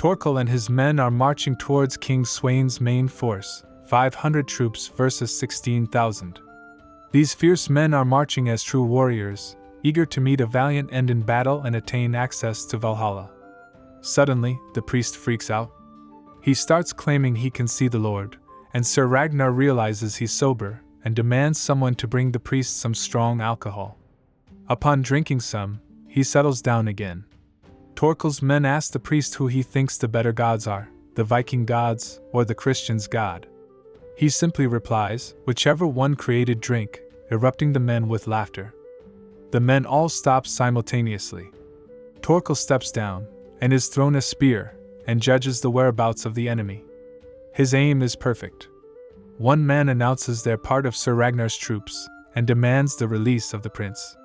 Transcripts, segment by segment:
Thorkell and his men are marching towards King Swain's main force, 500 troops versus 16,000. These fierce men are marching as true warriors, eager to meet a valiant end in battle and attain access to Valhalla. Suddenly, the priest freaks out. He starts claiming he can see the Lord, and Sir Ragnar realizes he's sober and demands someone to bring the priest some strong alcohol. Upon drinking some, he settles down again. Thorkell's men ask the priest who he thinks the better gods are, the Viking gods or the Christians' god. He simply replies, whichever one created drink, erupting the men with laughter. The men all stop simultaneously. Thorkell steps down and is thrown a spear and judges the whereabouts of the enemy. His aim is perfect. One man announces they're part of Sir Ragnar's troops and demands the release of the prince.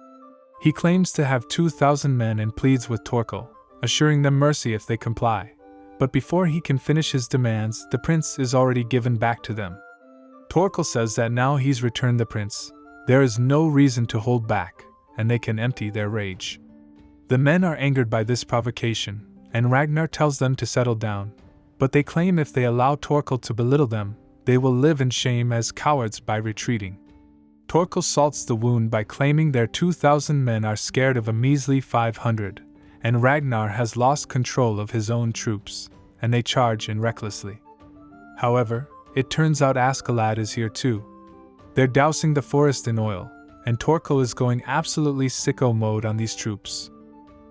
He claims to have 2,000 men and pleads with Thorkell, assuring them mercy if they comply. But before he can finish his demands, the prince is already given back to them. Thorkell says that now he's returned the prince, there is no reason to hold back, and they can empty their rage. The men are angered by this provocation, and Ragnar tells them to settle down, but they claim if they allow Thorkell to belittle them, they will live in shame as cowards by retreating. Thorkell salts the wound by claiming their 2,000 men are scared of a measly 500, and Ragnar has lost control of his own troops, and they charge in recklessly. However, it turns out Askeladd is here too. They're dousing the forest in oil, and Thorkell is going absolutely sicko mode on these troops.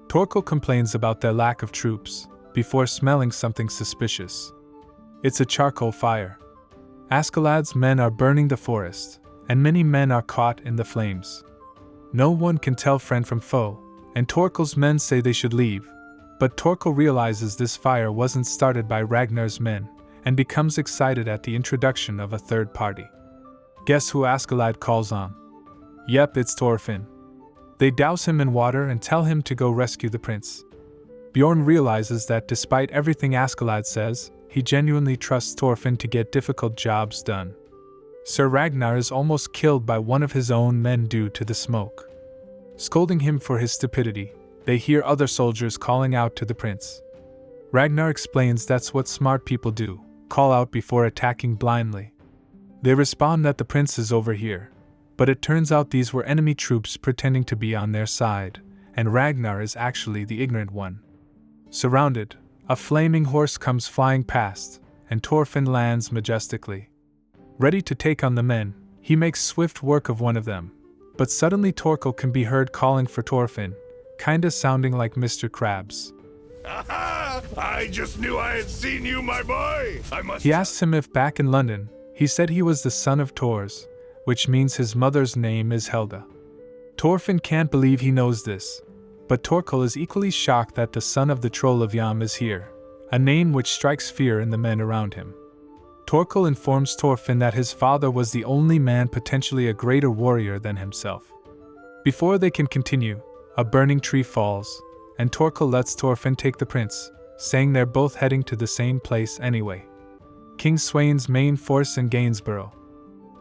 Thorkell complains about their lack of troops, before smelling something suspicious. It's a charcoal fire. Askeladd's men are burning the forest, and many men are caught in the flames. No one can tell friend from foe, and Thorkell's men say they should leave, but Thorkell realizes this fire wasn't started by Ragnar's men, and becomes excited at the introduction of a third party. Guess who Askeladd calls on? Yep, it's Thorfinn. They douse him in water and tell him to go rescue the prince. Bjorn realizes that despite everything Askeladd says, he genuinely trusts Thorfinn to get difficult jobs done. Sir Ragnar is almost killed by one of his own men due to the smoke. Scolding him for his stupidity, they hear other soldiers calling out to the prince. Ragnar explains that's what smart people do, call out before attacking blindly. They respond that the prince is over here, but it turns out these were enemy troops pretending to be on their side, and Ragnar is actually the ignorant one. Surrounded, a flaming horse comes flying past, and Thorfinn lands majestically. Ready to take on the men, he makes swift work of one of them, but suddenly Thorkell can be heard calling for Thorfinn, kinda sounding like Mr. Krabs. Aha! I just knew I had seen you, my boy! He asks him if back in London, he said he was the son of Thors, which means his mother's name is Helga. Thorfinn can't believe he knows this, but Thorkell is equally shocked that the son of the troll of Yam is here, a name which strikes fear in the men around him. Thorkell informs Thorfinn that his father was the only man potentially a greater warrior than himself. Before they can continue, a burning tree falls, and Thorkell lets Thorfinn take the prince, saying they're both heading to the same place anyway. King Swain's main force in Gainsborough.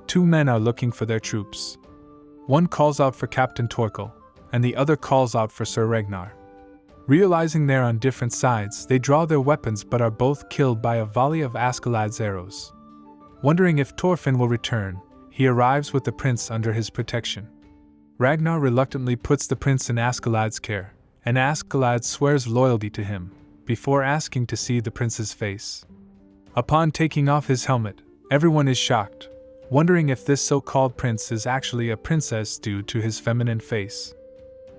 2 men are looking for their troops. One calls out for Captain Thorkell, and the other calls out for Sir Ragnar. Realizing they're on different sides, they draw their weapons but are both killed by a volley of Askeladd's arrows. Wondering if Thorfinn will return, he arrives with the prince under his protection. Ragnar reluctantly puts the prince in Askeladd's care, and Askeladd swears loyalty to him, before asking to see the prince's face. Upon taking off his helmet, everyone is shocked, wondering if this so-called prince is actually a princess due to his feminine face.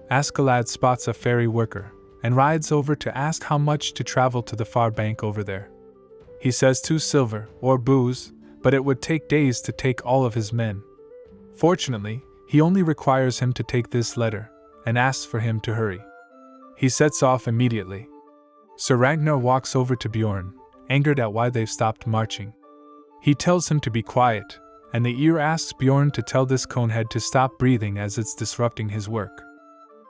Askeladd spots a ferry worker, and rides over to ask how much to travel to the far bank over there. He says 2 silver, or booze, but it would take days to take all of his men. Fortunately, he only requires him to take this letter, and asks for him to hurry. He sets off immediately. Sir Ragnar walks over to Bjorn, angered at why they've stopped marching. He tells him to be quiet, and the ear asks Bjorn to tell this conehead to stop breathing as it's disrupting his work.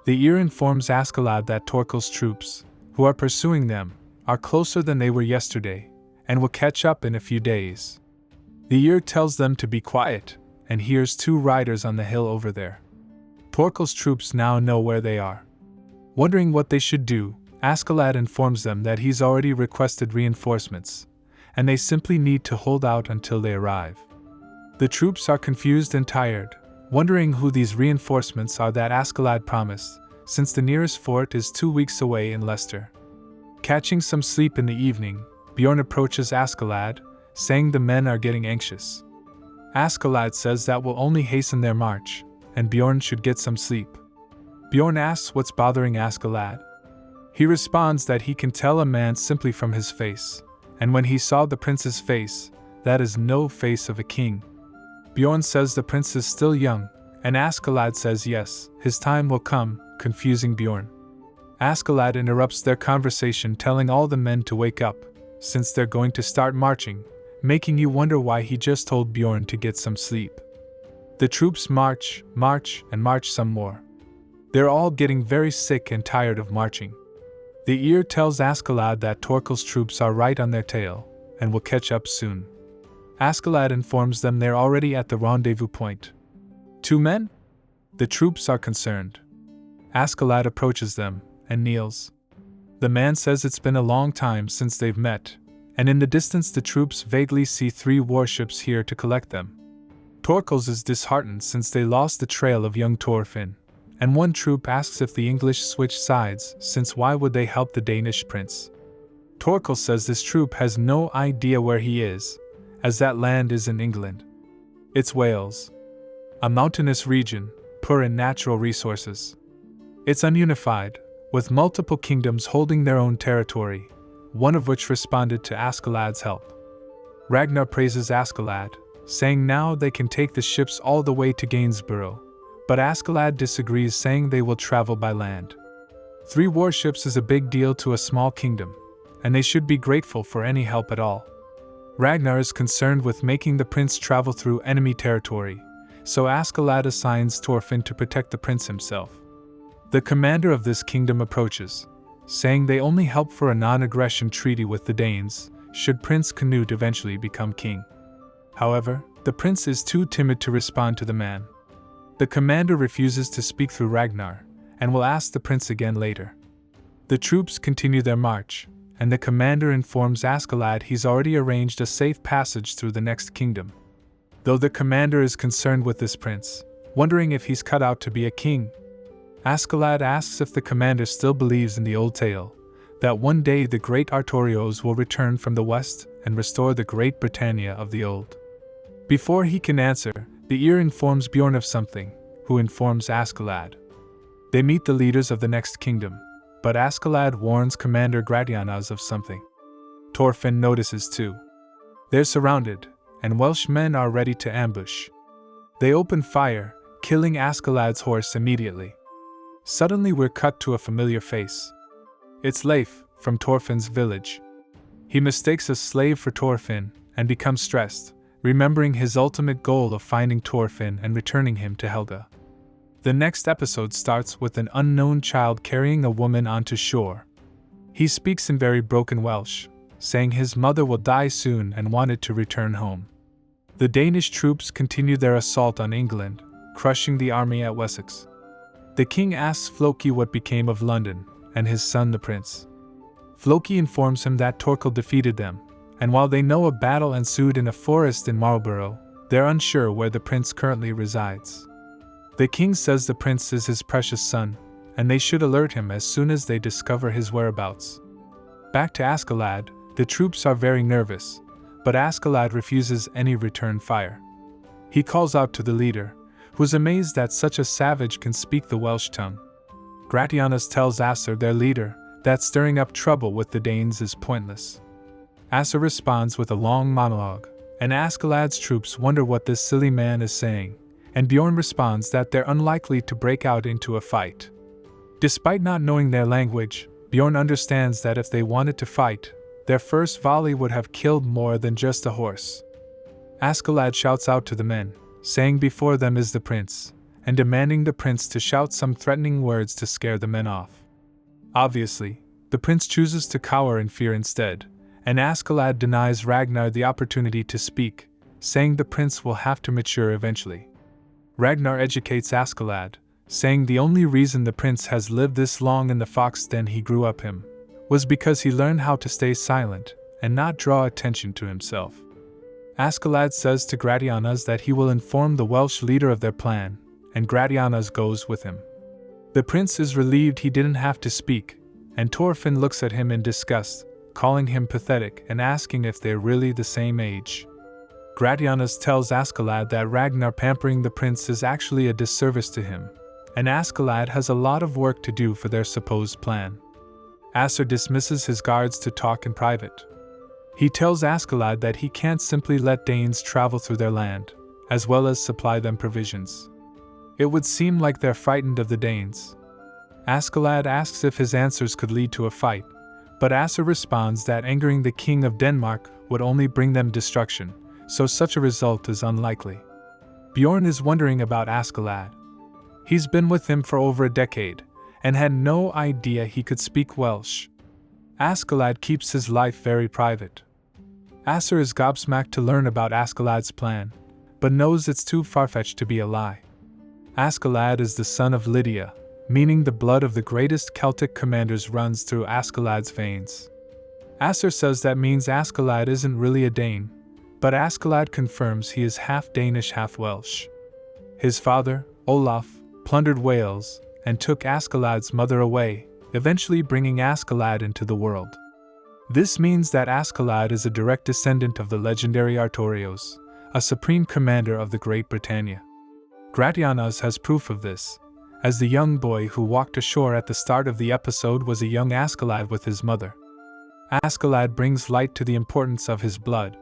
The ear informs Askeladd that Thorkell's troops, who are pursuing them, are closer than they were yesterday, and will catch up in a few days. The ear tells them to be quiet, and hears 2 riders on the hill over there. Thorkell's troops now know where they are. Wondering what they should do, Askeladd informs them that he's already requested reinforcements, and they simply need to hold out until they arrive. The troops are confused and tired, wondering who these reinforcements are that Askeladd promised, since the nearest fort is 2 weeks away in Leicester. Catching some sleep in the evening, Bjorn approaches Askeladd, saying the men are getting anxious. Askeladd says that will only hasten their march, and Bjorn should get some sleep. Bjorn asks what's bothering Askeladd. He responds that he can tell a man simply from his face, and when he saw the prince's face, that is no face of a king. Bjorn says the prince is still young, and Askeladd says yes, his time will come, confusing Bjorn. Askeladd interrupts their conversation, telling all the men to wake up, since they're going to start marching, making you wonder why he just told Bjorn to get some sleep. The troops march, and march some more. They're all getting very sick and tired of marching. The ear tells Askeladd that Thorkell's troops are right on their tail, and will catch up soon. Askeladd informs them they're already at the rendezvous point. 2 men? The troops are concerned. Askeladd approaches them, and kneels. The man says it's been a long time since they've met, and in the distance the troops vaguely see 3 warships here to collect them. Thorkell's is disheartened since they lost the trail of young Thorfinn, and one troop asks if the English switched sides, since why would they help the Danish prince? Thorkell says this troop has no idea where he is, as that land is in England. It's Wales, a mountainous region, poor in natural resources. It's ununified, with multiple kingdoms holding their own territory, one of which responded to Askeladd's help. Ragnar praises Askeladd, saying now they can take the ships all the way to Gainsborough, but Askeladd disagrees, saying they will travel by land. 3 warships is a big deal to a small kingdom, and they should be grateful for any help at all. Ragnar is concerned with making the prince travel through enemy territory, so Askeladd assigns Thorfinn to protect the prince himself. The commander of this kingdom approaches, saying they only help for a non-aggression treaty with the Danes, should Prince Canute eventually become king. However, the prince is too timid to respond to the man. The commander refuses to speak through Ragnar, and will ask the prince again later. The troops continue their march, and the commander informs Askeladd he's already arranged a safe passage through the next kingdom. Though the commander is concerned with this prince, wondering if he's cut out to be a king, Askeladd asks if the commander still believes in the old tale, that one day the great Artorios will return from the west and restore the great Britannia of the old. Before he can answer, the ear informs Bjorn of something, who informs Askeladd. They meet the leaders of the next kingdom, but Askeladd warns Commander Gratianas of something. Thorfinn notices too. They're surrounded, and Welsh men are ready to ambush. They open fire, killing Askeladd's horse immediately. Suddenly we're cut to a familiar face. It's Leif, from Thorfinn's village. He mistakes a slave for Thorfinn, and becomes stressed, remembering his ultimate goal of finding Thorfinn and returning him to Helga. The next episode starts with an unknown child carrying a woman onto shore. He speaks in very broken Welsh, saying his mother will die soon and wanted to return home. The Danish troops continue their assault on England, crushing the army at Wessex. The king asks Floki what became of London, and his son the prince. Floki informs him that Thorkell defeated them, and while they know a battle ensued in a forest in Marlborough, they're unsure where the prince currently resides. The king says the prince is his precious son, and they should alert him as soon as they discover his whereabouts. Back to Askeladd, the troops are very nervous, but Askeladd refuses any return fire. He calls out to the leader, who's amazed that such a savage can speak the Welsh tongue. Gratianas tells Asser, their leader, that stirring up trouble with the Danes is pointless. Asser responds with a long monologue, and Askeladd's troops wonder what this silly man is saying, and Bjorn responds that they're unlikely to break out into a fight. Despite not knowing their language, Bjorn understands that if they wanted to fight, their first volley would have killed more than just a horse. Askeladd shouts out to the men, saying before them is the prince, and demanding the prince to shout some threatening words to scare the men off. Obviously, the prince chooses to cower in fear instead, and Askeladd denies Ragnar the opportunity to speak, saying the prince will have to mature eventually. Ragnar educates Askeladd, saying the only reason the prince has lived this long in the fox den he grew up in was because he learned how to stay silent and not draw attention to himself. Askeladd says to Gratianus that he will inform the Welsh leader of their plan, and Gratianus goes with him. The prince is relieved he didn't have to speak, and Thorfinn looks at him in disgust, calling him pathetic and asking if they're really the same age. Gratianus tells Askeladd that Ragnar pampering the prince is actually a disservice to him, and Askeladd has a lot of work to do for their supposed plan. Asser dismisses his guards to talk in private. He tells Askeladd that he can't simply let Danes travel through their land, as well as supply them provisions. It would seem like they're frightened of the Danes. Askeladd asks if his answers could lead to a fight, but Asser responds that angering the king of Denmark would only bring them destruction, so such a result is unlikely. Bjorn is wondering about Askeladd. He's been with him for over a decade, and had no idea he could speak Welsh. Askeladd keeps his life very private. Asser is gobsmacked to learn about Askeladd's plan, but knows it's too far-fetched to be a lie. Askeladd is the son of Lydia, meaning the blood of the greatest Celtic commanders runs through Askeladd's veins. Asser says that means Askeladd isn't really a Dane, but Askeladd confirms he is half Danish, half Welsh. His father, Olaf, plundered Wales and took Askeladd's mother away, eventually bringing Askeladd into the world. This means that Askeladd is a direct descendant of the legendary Artorios, a supreme commander of the Great Britannia. Gratianus has proof of this, as the young boy who walked ashore at the start of the episode was a young Askeladd with his mother. Askeladd brings light to the importance of his blood.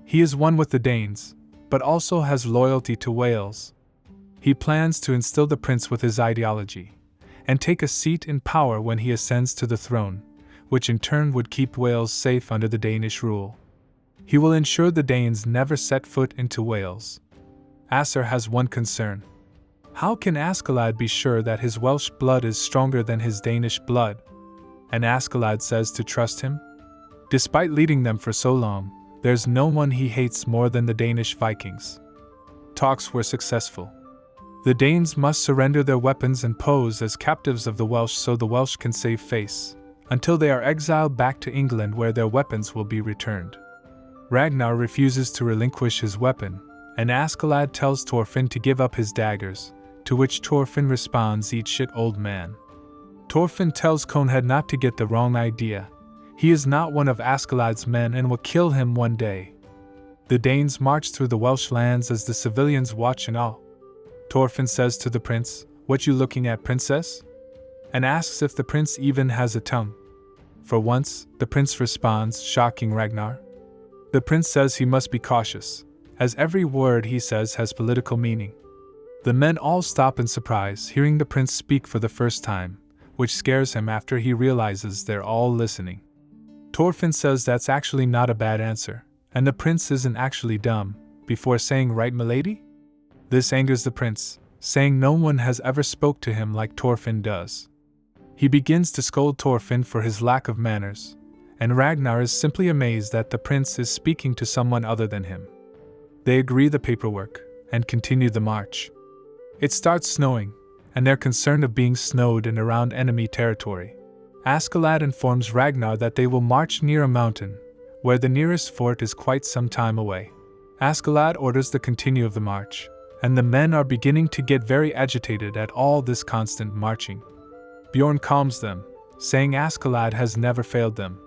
He is one with the Danes, but also has loyalty to Wales. He plans to instill the prince with his ideology, and take a seat in power when he ascends to the throne, which in turn would keep Wales safe under the Danish rule. He will ensure the Danes never set foot into Wales. Asser has one concern. How can Askeladd be sure that his Welsh blood is stronger than his Danish blood? And Askeladd says to trust him? Despite leading them for so long, there's no one he hates more than the Danish Vikings. Talks were successful. The Danes must surrender their weapons and pose as captives of the Welsh so the Welsh can save face, until they are exiled back to England where their weapons will be returned. Ragnar refuses to relinquish his weapon, and Askeladd tells Thorfinn to give up his daggers, to which Thorfinn responds, "Eat shit, old man." Thorfinn tells Conehead not to get the wrong idea. He is not one of Askeladd's men and will kill him one day. The Danes march through the Welsh lands as the civilians watch in awe. Thorfinn says to the prince, "What you looking at, princess?" and asks if the prince even has a tongue. For once, the prince responds, shocking Ragnar. The prince says he must be cautious, as every word he says has political meaning. The men all stop in surprise, hearing the prince speak for the first time, which scares him after he realizes they're all listening. Thorfinn says that's actually not a bad answer, and the prince isn't actually dumb, before saying, "Right, milady?" This angers the prince, saying no one has ever spoke to him like Thorfinn does. He begins to scold Thorfinn for his lack of manners, and Ragnar is simply amazed that the prince is speaking to someone other than him. They agree the paperwork, and continue the march. It starts snowing, and they're concerned of being snowed and around enemy territory. Askeladd informs Ragnar that they will march near a mountain, where the nearest fort is quite some time away. Askeladd orders the continue of the march, and the men are beginning to get very agitated at all this constant marching. Bjorn calms them, saying Askeladd has never failed them.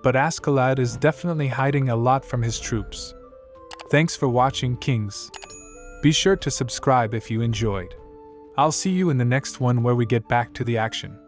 But Askeladd is definitely hiding a lot from his troops. Thanks for watching, Kings. Be sure to subscribe if you enjoyed. I'll see you in the next one where we get back to the action.